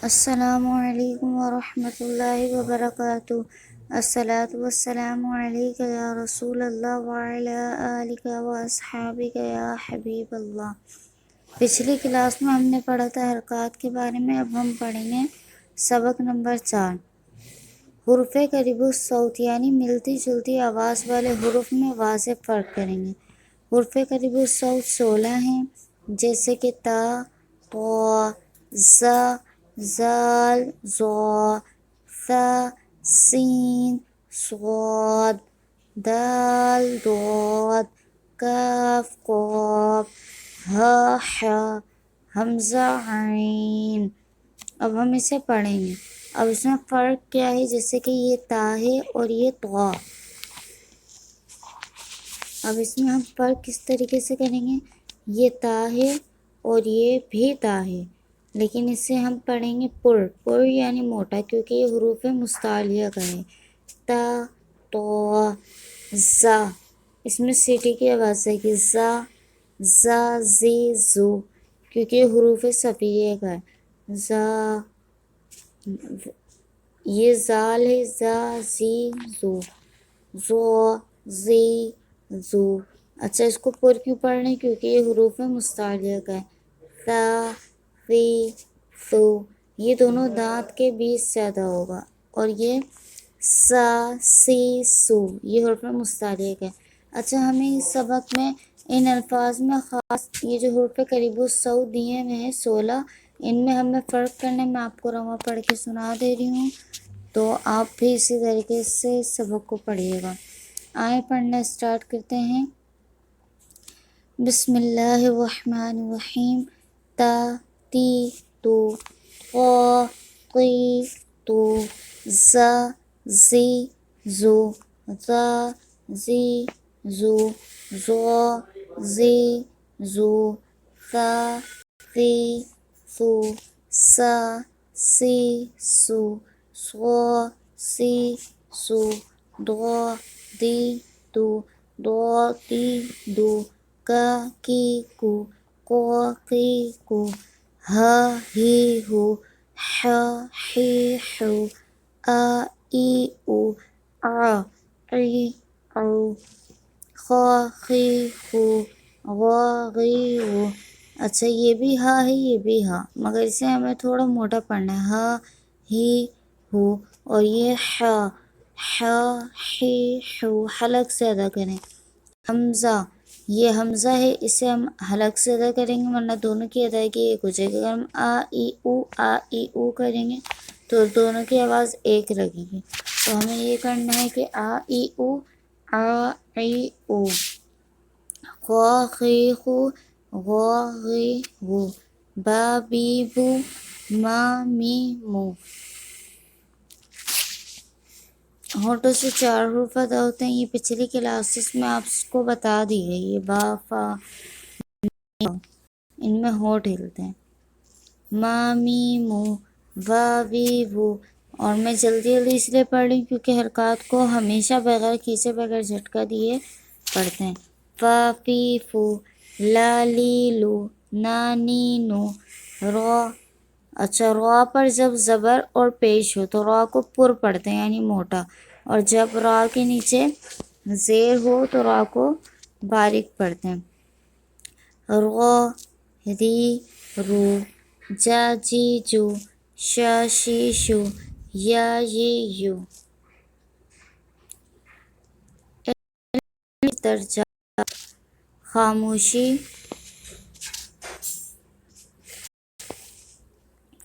السلام علیکم ورحمۃ اللہ وبرکاتہ۔ الصلاۃ والسلام علیک یا رسول اللہ وعلی آلک واصحابک یا حبیب اللہ۔ پچھلی کلاس میں ہم نے پڑھا تھا حرکات کے بارے میں، اب ہم پڑھیں گے سبق نمبر 4۔ حروف قریب الصوت یعنی ملتی جلتی آواز والے حروف میں واضح فرق کریں گے۔ حروف قریب الصوت 16 ہیں، جیسے کہ تا، طا، ظا، ذال، ظا، ثا، سین، صاد، دال، ضاد، کاف، قاف، ہا، حا، حمزہ، عین۔ اب ہم اسے پڑھیں گے۔ اب اس میں فرق کیا ہے، جیسے کہ یہ تا ہے اور یہ طا۔ اب اس میں ہم فرق کس طریقے سے کریں گے، یہ تا ہے اور یہ بھی تا ہے، لیکن اسے ہم پڑھیں گے پر یعنی موٹا، کیونکہ یہ حروف مستعلیہ کا ہے۔ تا، طا، زا، اس میں سیٹی کی آواز ہے کہ زا، زا، زی، زو، کیونکہ یہ حروف صفیریہ کا ہے۔ زا، یہ زال ہے، زا، زی، زو، زو، زی، زو۔ اچھا، اس کو پر کیوں پڑھ رہے ہیں، کیونکہ یہ حروف مستعلیہ کا ہے۔ تا، فی، ثو، یہ دونوں دانت کے بیچ زیادہ ہوگا، اور یہ سا، سی، سو، یہ حروف مستعلیہ کا ہے۔ اچھا، ہمیں اس سبق میں ان الفاظ میں خاص یہ جو حروف قریب الصوت دیے ہوئے ہیں 16، ان میں ہمیں فرق کرنے میں آپ کو رواں پڑھ کے سنا دے رہی ہوں، تو آپ بھی اسی طریقے سے اس سبق کو پڑھیے گا۔ آئیں پڑھنا اسٹارٹ کرتے ہیں۔ بسم اللہ الرحمن الرحیم۔ تا، تی، تو، طا، طی، تو، زا، زی، زو، ذا، زی، زو، ذا، زی، زو، ثا، ثی، ثو، سا، سی، سو، صا، سی، سو، ضا، دی، دو، ضا، دی، دو، کا، کی، کو، قا، قی، کو، ہا، ہی، ہو، حا، حی، حو، آ، ای، او، آ، عی، او، خا، خی، خو، غا، غی، غو۔ اچھا، یہ بھی ہا ہے، یہ بھی ہا، مگر اسے ہمیں تھوڑا موٹا پڑھنا ہے۔ ہا، ہی، ہو، اور یہ حا، حا، حی، حو، حلق سے ادا کریں۔ حمزہ، یہ حمزہ ہے، اسے ہم حلق سے ادا کریں گے، ورنہ دونوں کی ادائیگی ایک ہو جائے گی۔ اگر ہم آ ای او کریں گے تو دونوں کی آواز ایک لگے گی، تو ہمیں یہ کرنا ہے کہ آ ای او، آ ای او، خا، خی، خو، غا، غی، غو، با، بی، بو، ما، می، مو۔ ہونٹوں سے 4 حروف ادا ہوتے ہیں، یہ پچھلی کلاسز میں آپ کو بتا دی گئی ہے۔ با، فا، ان میں ہونٹ ہلتے ہیں۔ ما، می، مو، وا، وی، وو۔ اور میں جلدی اس لیے پڑھ رہی ہوں کیونکہ حرکات کو ہمیشہ بغیر کھینچے، بغیر جھٹکا دیے پڑھتے ہیں۔ فا، فی، فو، لا، لی، لو، نا، نی، نو، را۔ اچھا، را پر جب زبر اور پیش ہو تو را کو پر پڑھتے ہیں یعنی موٹا، اور جب را کے نیچے زیر ہو تو را کو باریک پڑھتے ہیں۔ را، ری، رو، جا، جی، جو، شا، شی، شو، یا، ی، یو۔ درجہ، خاموشی،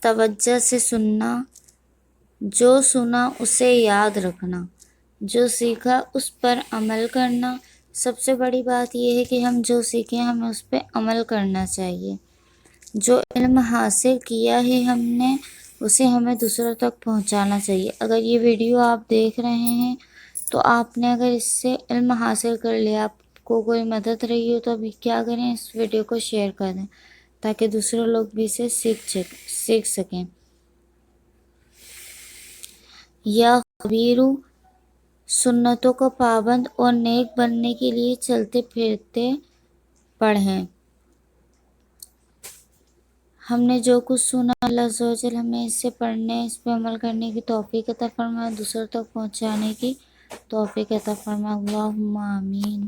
توجہ سے سننا، جو سنا اسے یاد رکھنا، جو سیکھا اس پر عمل کرنا۔ سب سے بڑی بات یہ ہے کہ ہم جو سیکھیں ہمیں اس پہ عمل کرنا چاہیے۔ جو علم حاصل کیا ہے ہم نے اسے ہمیں دوسروں تک پہنچانا چاہیے۔ اگر یہ ویڈیو آپ دیکھ رہے ہیں تو آپ نے اگر اس سے علم حاصل کر لیا، آپ کو کوئی مدد رہی ہو، تو ابھی کیا کریں، اس ویڈیو کو شیئر کر دیں تاکہ دوسرے لوگ بھی اسے سیکھ سکیں۔ یا خبیرو، سنتوں کو پابند اور نیک بننے کے لیے چلتے پھرتے پڑھیں۔ ہم نے جو کچھ سنا اللہ عز و جل ہمیں اس سے پڑھنے، اس پہ عمل کرنے کی توفیق عطا فرمائے، دوسروں تک پہنچانے کی توفیق عطا فرمائے۔ اللہم آمین۔